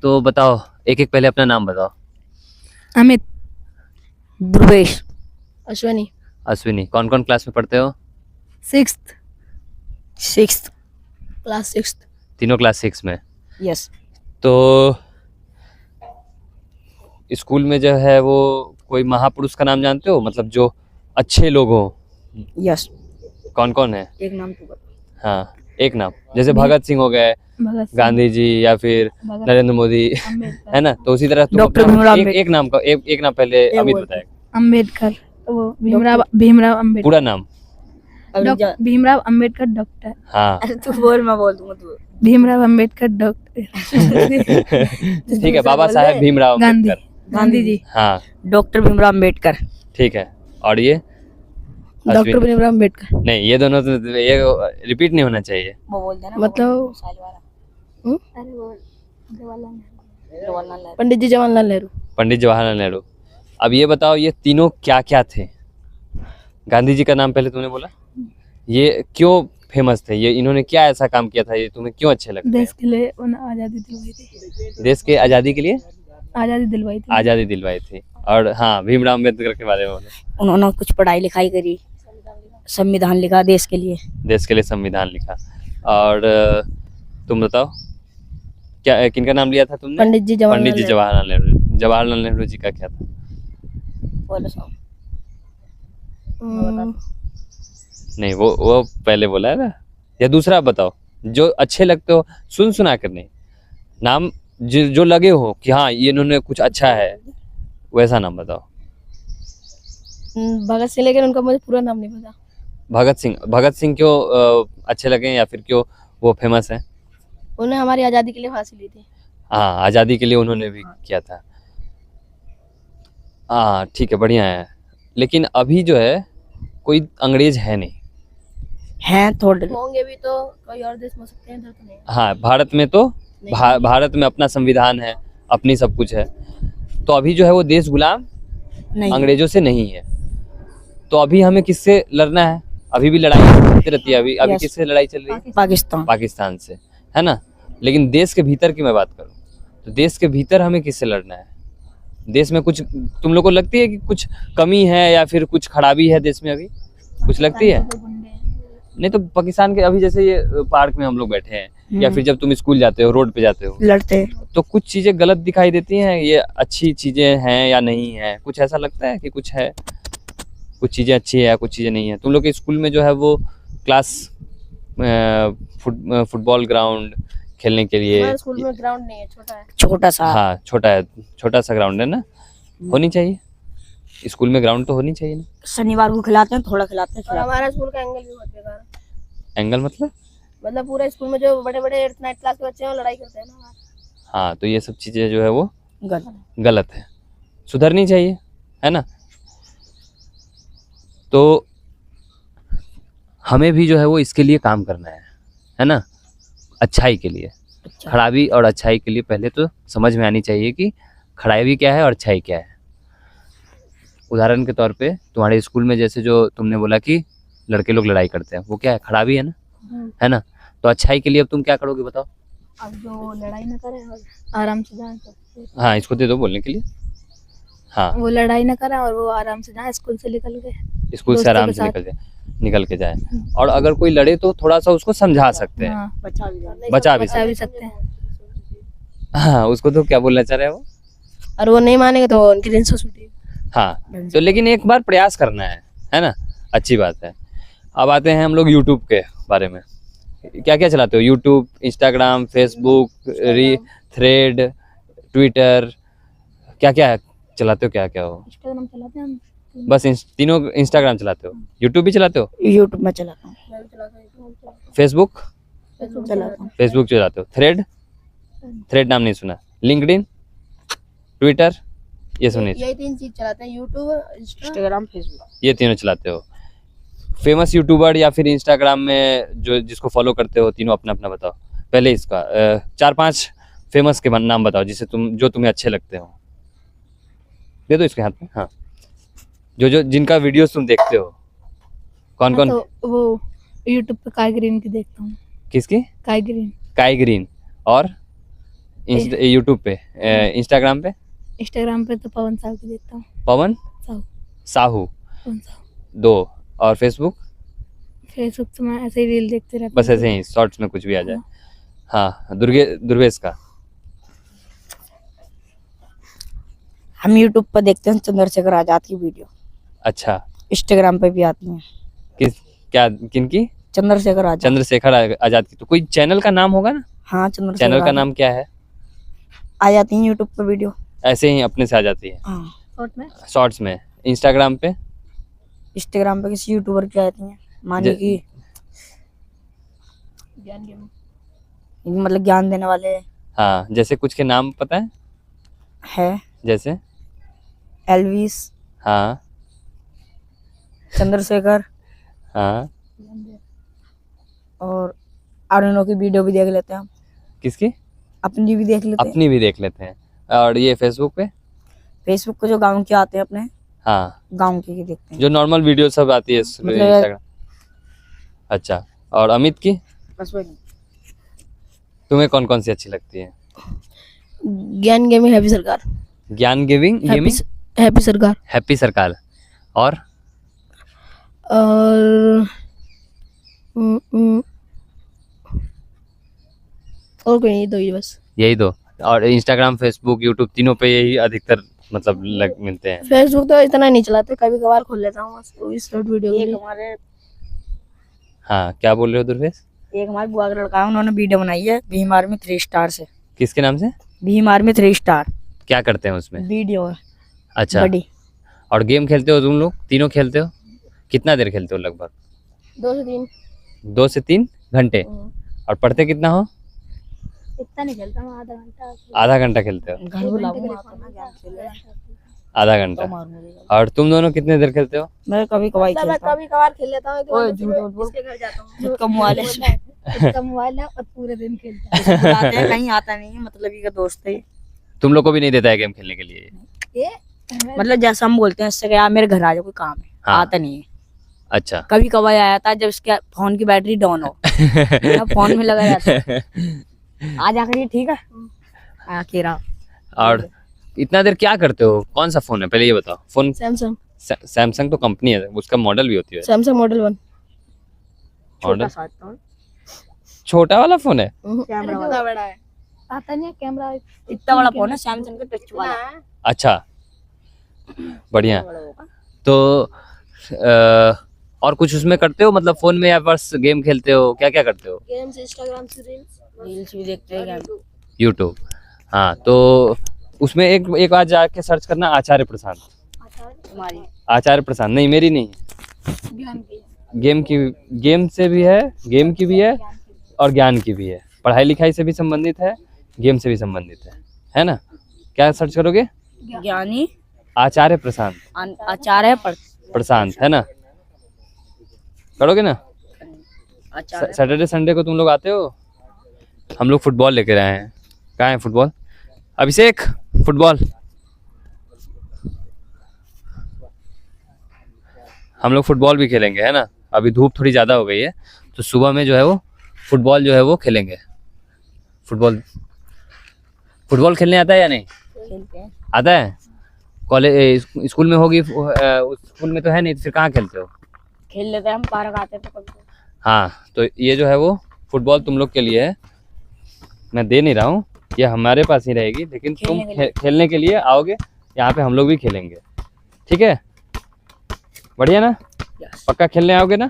तो बताओ, एक एक पहले अपना नाम बताओ। अमित, ध्रुवेश, अश्वनी, अश्विनी। कौन कौन क्लास में पढ़ते हो? 6th sixth. Class 6th। तीनों क्लास 6 में। यस। तो स्कूल में जो है वो कोई महापुरुष का नाम जानते हो, मतलब जो अच्छे लोग हो? यस। कौन कौन है? एक नाम तो बता। हाँ, एक नाम। जैसे भगत सिंह हो गए, भगत सिंह, गांधी जी, या फिर भगत नरेंद्र मोदी, अम्बेडकर, है ना? तो उसी तरह तुम डॉक्टर अपना भीमराव एक नाम का एक नाम पहले अमित बोल। बताएगा। अम्बेडकर, वो भीमराव अम्बेडकर, पूरा नाम। भीमराव अम्बेडकर डॉक्टर, हाँ। अरे तू बोल, मैं बोल दूंगा तू। भीमराव अम्बेडकर डॉक्टर, ठीक है, बाबा साहेब भीमराव गांधी, अम्बेडकर। गांधी जी, हाँ डॉक्टर भीमराव अम्बेडकर। ठीक है। और ये डॉक्टर अश्विन? भीमराव अम्बेडकर। नहीं, ये दोनों तो ये रिपीट नहीं होना चाहिए। वो बोल देना। मतलब जवाहरलाल पंडित जी जवाहरलाल नेहरू। पंडित जवाहरलाल नेहरू। अब ये बताओ, ये तीनों क्या क्या थे? गांधी जी का नाम पहले तुमने बोला, ये क्यों फेमस थे? ये इन्होंने क्या ऐसा काम किया था, ये तुम्हें क्यों अच्छे लगते देश के लिए उन्हें आज़ादी दिलवाई थी, हैं? देश के आज़ादी के लिए आज़ादी दिलवाई थी। आज़ादी दिलवाई थी। और हाँ, भीमराव अम्बेडकर के बारे में बोले। उन्होंने कुछ पढ़ाई लिखाई करी, संविधान लिखा देश के लिए। देश के लिए संविधान लिखा। और तुम बताओ, क्या किनका नाम लिया था तुमने? पंडित जी जवाहरलाल पंडित जी जवाहरलाल नेहरू। जवाहरलाल नेहरू जी का क्या था? बोलो सब। नहीं, वो पहले बोला है ना, या दूसरा बताओ जो अच्छे लगते हो, सुन सुना कर नहीं, नाम जो लगे हो कि हाँ ये इन्होंने कुछ अच्छा है, वैसा नाम बताओ। भगत सिंह, लेकिन उनका मुझे पूरा नाम नहीं पता। भगत सिंह क्यों अच्छे लगे, या फिर क्यों वो फेमस है? उन्हें हमारी आज़ादी के लिए फांसी ली थी। हाँ, आज़ादी के लिए उन्होंने भी किया था। हाँ ठीक है, बढ़िया है। लेकिन अभी जो है कोई अंग्रेज है नहीं। हैं थोड़े। होंगे भी तो कोई और देश में हो सकते हैं, इधर तो नहीं। हाँ, भारत में तो भारत में अपना संविधान है, अपनी सब कुछ है। तो अभी जो है वो देश गुलाम नहीं। अंग्रेजों से नहीं है। तो अभी हमें किससे लड़ना है? अभी भी लड़ाई चलती रहती है। अभी Yes. किससे लड़ाई चल रही है? पाकिस्तान। पाकिस्तान से, है ना? लेकिन देश के भीतर की मैं बात करूं तो देश के भीतर हमें किससे लड़ना है? देश में कुछ तुम लोग को लगती है कि कुछ कमी है या फिर कुछ खराबी है देश में? अभी कुछ लगती है? नहीं तो पाकिस्तान के अभी जैसे ये पार्क में हम लोग बैठे हैं, या फिर जब तुम स्कूल जाते हो, रोड पे जाते हो, लड़ते हैं। तो कुछ चीजें गलत दिखाई देती हैं। ये अच्छी चीजें हैं या नहीं है? कुछ ऐसा लगता है कि कुछ है, कुछ चीजें अच्छी है या कुछ चीजें नहीं है? तुम लोग के स्कूल में जो है वो क्लास फुटबॉल ग्राउंड खेलने के लिए, हमारे स्कूल में ग्राउंड नहीं है, छोटा है। छोटा सा। हाँ छोटा सा ग्राउंड है ना, होनी चाहिए। स्कूल में ग्राउंड तो होनी चाहिए ना। शनिवार को खिलाते हैं, थोड़ा खिलाते हैं। और हमारा स्कूल का एंगल भी बहुत बेकार है। एंगल मतलब पूरा स्कूल में जो बड़े बड़े 9th क्लास के बच्चे हैं वो लड़ाई करते हैं ना। हाँ, तो ये सब चीजें जो है वो गलत। गलत है, सुधरनी चाहिए, है ना? तो हमें भी जो है वो इसके लिए काम करना है ना? अच्छाई के लिए। अच्छा। खराबी और अच्छाई के लिए पहले तो समझ में आनी चाहिए कि खराबी क्या है और अच्छाई क्या है। उदाहरण के तौर पे तुम्हारे स्कूल में जैसे जो तुमने बोला कि लड़के लोग लड़ाई करते हैं, वो क्या है? खराबी है ना, है ना? तो अच्छाई के लिए अब तुम क्या करोगे बताओ? अब जो लड़ाई ना करे और आराम से जाए तो। हाँ, इसको दे दो बोलने के लिए। हाँ, वो लड़ाई ना करे और वो आराम से जाए स्कूल से निकल के, स्कूल से दोस्तों आराम के से साथ। निकल के जाए। और अगर कोई लड़े तो थोड़ा सा उसको समझा सकते हैं। हाँ, बचा भी सकते हैं। हाँ, उसको तो क्या बोलना चाह रहे हो? और वो नहीं मानेंगे तो उनकी रिंसो छूटेगी। हाँ, तो लेकिन एक बार प्रयास करना है ना? अच्छी बात है। अब आते हैं हम लोग यूट्यूब के बारे में। क्या क्या चलाते हो? YouTube, Instagram, Facebook, thread, Twitter, क्या क्या चलाते हो? क्या क्या हो? इंस्टाग्राम चलाते हैं हम। बस तीनों इंस्टाग्राम चलाते हो? यूट्यूब भी चलाते हो? यूट्यूब में चलाता हूँ। फेसबुक चलाता हूँ। फेसबुक चलाते हो? थ्रेड नाम नहीं सुना? लिंक्डइन, ट्विटर, ये सुनिए, यही 3 चीज चलाते हैं, यूट्यूब, इंस्टाग्राम, फेसबुक। ये तीनों चलाते हो। फेमस यूट्यूबर या फिर इंस्टाग्राम में जो जिसको फॉलो करते हो, तीनों अपना अपना बताओ। पहले इसका 4-5 फेमस के नाम बताओ जिसे जो तुम्हें अच्छे लगते हो। दे दो इसके हाथ में। हाँ, जो जिनका वीडियोस तुम देखते हो, कौन कौन? तो वो यूट्यूब पे काय ग्रीन की देखता हूँ। किसकी? काय ग्रीन। काई ग्रीन। और यूट्यूब पे, इंस्टाग्राम पे इंस्टाग्राम पे तो पवन साहब की देखता हूँ। पवन साहू साहू पवन साहू। 2, और फेसबुक फेसबुक तो मैं ऐसे ही रील देखते रहती बस हूँ। ऐसे ही शॉर्ट्स में कुछ भी आ जाए। हाँ, दुर्गेश का हम यूट्यूब पर देखते हैं चंद्रशेखर आजाद की वीडियो, अच्छा, इंस्टाग्राम पे भी आती हैं किनकी? चंद्रशेखर आजाद। चंद्रशेखर आजाद की। तो कोई चैनल का नाम होगा ना? हाँ, चंद्रशेखर चैनल का आजाद। नाम क्या है? आ जाती हैं यूट्यूब पे वीडियो। ऐसे ही अपने से आ जाती है हाँ, शॉर्ट में शॉर्ट्स में। इंस्टाग्राम पे इंस्टाग्राम पे किसी यूट्यूबर की आती हैं, मानी ज- कि ज्ञान गेम मतलब ज्ञान देने वाले हाँ, जैसे कुछ के नाम पता है? है, जैसे एल्विस, हाँ चंद्रशेखर, हाँ, और अरुणों की वीडियो भी देख लेते हैं हम, किसकी? अपनी भी देख लेते हैं। अपनी भी देख लेते हैं। और ये फेसबुक पे? फेसबुक पे जो गांव के आते हैं अपने, हाँ, गांव के ही देखते हैं। जो नॉर्मल वीडियो सब आती है मतलब- इंस्टाग्राम। अच्छा, और अमित की? बस वही। तुम्हें कौन कौन सी अच्छी लगती है? ज्ञान गेमिंग हैप्पी सरकार। ज्ञान गेमिंग गेमिंग हैप्पी सरकार। हैप्पी सरकार। और और और कोई नहीं, दो ही बस। यही दो। और इंस्टाग्राम, फेसबुक, यूट्यूब तीनों पे यही अधिकतर मतलब मिलते हैं। फेसबुक तो इतना नहीं चलाते, कभी कभार खोल लेता हूँ बस, वो भी शॉर्ट वीडियो के एक लिए। हमारे हाँ, क्या बोल रहे हो दुर्वेश? एक हमारे बुआ का लड़का है, उन्होंने वीडियो बनाई है भीम आर्मी 3 स्टार से। किसके नाम से? भीम आर्मी 3 स्टार क्या करते हैं उसमें? वीडियो है अच्छा, बड़ी। और गेम खेलते हो तुम लोग? तीनों खेलते हो? कितना देर खेलते हो लगभग? 2 से 3। 2 से 3 घंटे। और पढ़ते कितना हो? इतना नहीं खेलता मैं, आधा घंटा। आधा घंटा खेलते हो? घर बुलाऊंगा तो ना ज्ञान खेले आधा घंटा। तो मारूंगा। और तुम दोनों कितने देर खेलते हो? मैं कभी कभार खेलता हूँ। कभी कभार खेल लेता हूँ। ओए, झूठ मत बोल। इसके घर जाता हूँ। खुद का मोबाइल है। इसका मोबाइल है और पूरे दिन खेलता है। बुलाते हैं, कहीं आता नहीं है, मतलब ये का दोस्त है ये। तुम लोग को भी नहीं देता है गेम खेलने के लिए? ये मतलब जैसा हम बोलते हैं इससे क्या, मेरे घर आ जाओ, कोई काम है। हाँ। आता नहीं है। अच्छा। कभी कभार आया था जब इसके फोन की बैटरी डाउन हो, तब फोन में लगा रहता है। आ जाकर ये ठीक है आखिर। और इतना देर क्या करते हो? कौन सा फोन है पहले ये बताओ? Phone Samsung. सैमसंग तो कंपनी है, उसका मॉडल भी होती है। Samsung model 1। मॉडल सा फोन, छोटा वाला फोन है? कैमरा वाला बड़ा है। आता नहीं है कैमरा। इतना बड़ा फोन है सैमसंग का टच वाला। अच्छा, बढ़िया। तो और कुछ उसमें करते हो मतलब फोन में, या बस गेम खेलते हो? क्या क्या करते हो? गेम्स, इंस्टाग्राम से रील्स भी देखते हैं क्या? यूट्यूब। हाँ, तो उसमें एक बार जाके सर्च करना आचार्य प्रसाद। तुम्हारी आचार्य प्रसाद नहीं, मेरी नहीं, ज्ञान की। गेम से भी है, गेम की भी है और ज्ञान की भी है। पढ़ाई लिखाई से भी संबंधित है, गेम से भी संबंधित है ना? क्या सर्च करोगे? ज्ञानी आचार्य प्रशांत। आचार्य प्रशांत है ना? करोगे ना? आचार्य। सैटरडे संडे को तुम लोग आते हो? हम लोग फुटबॉल लेकर आए हैं। कहाँ है फुटबॉल? अभिषेक, फुटबॉल। हम लोग फुटबॉल भी खेलेंगे, है ना? अभी धूप थोड़ी ज़्यादा हो गई है, तो सुबह में जो है वो फुटबॉल जो है वो खेलेंगे। फुटबॉल खेलने आता है या नहीं? खेलते हैं। आता है? कॉलेज स्कूल में होगी, स्कूल में तो है नहीं, तो फिर कहाँ खेलते हो? खेल लेते हैं हम, पार्क आते हैं तो कभी। हाँ, तो ये जो है वो फुटबॉल तुम लोग के लिए है, मैं दे नहीं रहा हूँ, ये हमारे पास ही रहेगी, लेकिन तुम खेलने के लिए आओगे, यहाँ पे हम लोग भी खेलेंगे, ठीक है? बढ़िया ना? पक्का खेलने आओगे ना?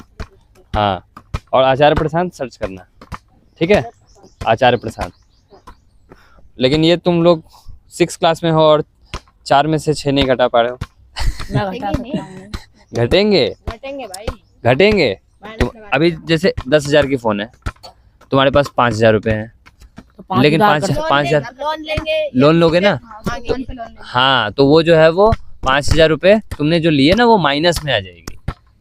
हाँ, और आचार्य प्रसाद सर्च करना, ठीक है? आचार्य प्रसाद। लेकिन ये तुम लोग 6 क्लास में हो और 4 में से 6 नहीं घटा पा रहे हो। मैं घटा सकता हूँ। घटेंगे घटेंगे भाई। घटेंगे। तुम अभी जैसे 10,000 की फ़ोन है, तुम्हारे पास 5,000 रुपये हैं, तो लेकिन 5,000 5,000 लोन लेंगे। लोन लोगे ना? हाँ, लोन पे लोन लेंगे। हाँ, तो वो जो है वो 5,000 रुपये तुमने जो लिए ना वो माइनस में आ जाएगी।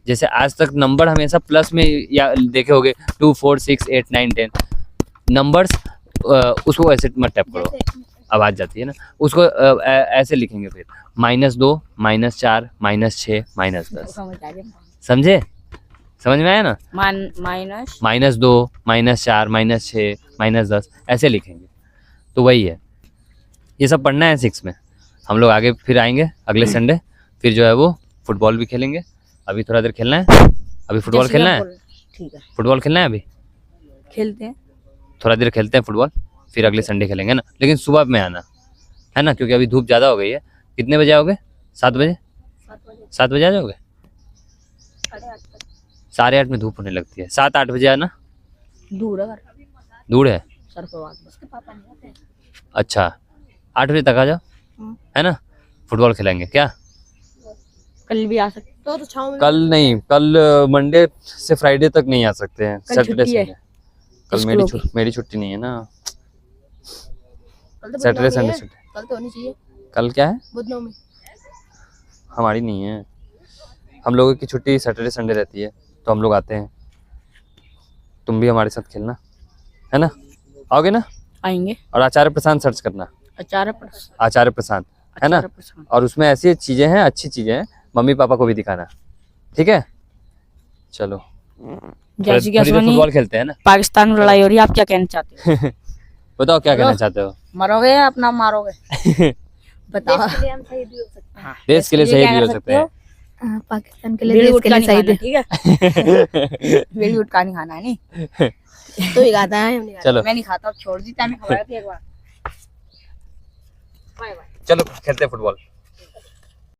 जैसे आज तक नंबर हमेशा प्लस में या देखे होगे 2, 4, 6, 8, 9, 10 नंबर्स, उसको ऐसे मत टैप करो, आवाज़ जाती है ना, उसको ऐसे लिखेंगे फिर -2, -4, -6, -10। समझे? समझ में आया ना? माइनस -2, -4, -6, -10 ऐसे लिखेंगे, तो वही है। ये सब पढ़ना है 6 में। हम लोग आगे फिर आएंगे अगले संडे, फिर जो है वो फुटबॉल भी खेलेंगे। अभी थोड़ा देर खेलना है, अभी फुटबॉल जैसे खेलना आप है, बोल रहे हैं। ठीक है, फुटबॉल खेलना है अभी, खेलते हैं। थोड़ा देर खेलते हैं फुटबॉल, फिर अगले संडे खेलेंगे ना। लेकिन सुबह में आना है ना, क्योंकि अभी धूप ज़्यादा हो गई है। कितने बजे आओगे? 7 बजे? 7 बजे आ जाओगे? 8:30 में धूप होने लगती है। 7-8 बजे आना। दूर है घर, दूर है? सर पे बात उसके पापा नहीं आते। अच्छा, 8 बजे तक आ जाओ, है ना। फुटबॉल खेलेंगे क्या? कल भी आ सकते तो छाव में कल नहीं, कल मंडे से फ्राइडे तक नहीं आ सकते हैं, कल सैटरडे छुट्टी है। संडे। कल स्कूलों मेरी छुट्टी नहीं है ना, कल तो सैटरडे बुधवार संडे नहीं है, छुट्टी। कल तो होनी चाहिए कल क्या है? बुधवार में। हमारी नहीं है, हम लोगों की छुट्टी सैटरडे संडे रहती है, तो हम लोग आते हैं। तुम भी हमारे साथ खेलना, है ना। आओगे ना? आएंगे। और आचार्य प्रशांत सर्च करना, आचार्य प्रशांत, है ना। और उसमें ऐसी चीजें हैं, अच्छी चीजें हैं, मम्मी पापा को भी दिखाना, ठीक है। चलो जैसे कि थोड़ी देर असमानी फुटबॉल खेलते हैं ना। पाकिस्तान में लड़ाई हो रही है, आप क्या कहना चाहते हो? बताओ क्या हेलो? कहना चाहते हो? मरोगे या अपना मारोगे? बताओ। देश के लिए हम शहीद भी हो सकते हैं। हाँ, देश के लिए क्या शहीद भी कर हो सकते हैं। पाकिस्तान के लिए, बीड़ी देश के गुटखा लिए नहीं शहीद खाना, ठीक है। बीड़ी गुटखा नहीं खाना है नहीं। तो ही खाता है, हम नहीं खाते। चलो मैं नहीं खाता, अब छोड़ दी, मैंने खवाया था एक बार। Bye bye. चलो खेलते हैं फुटबॉल।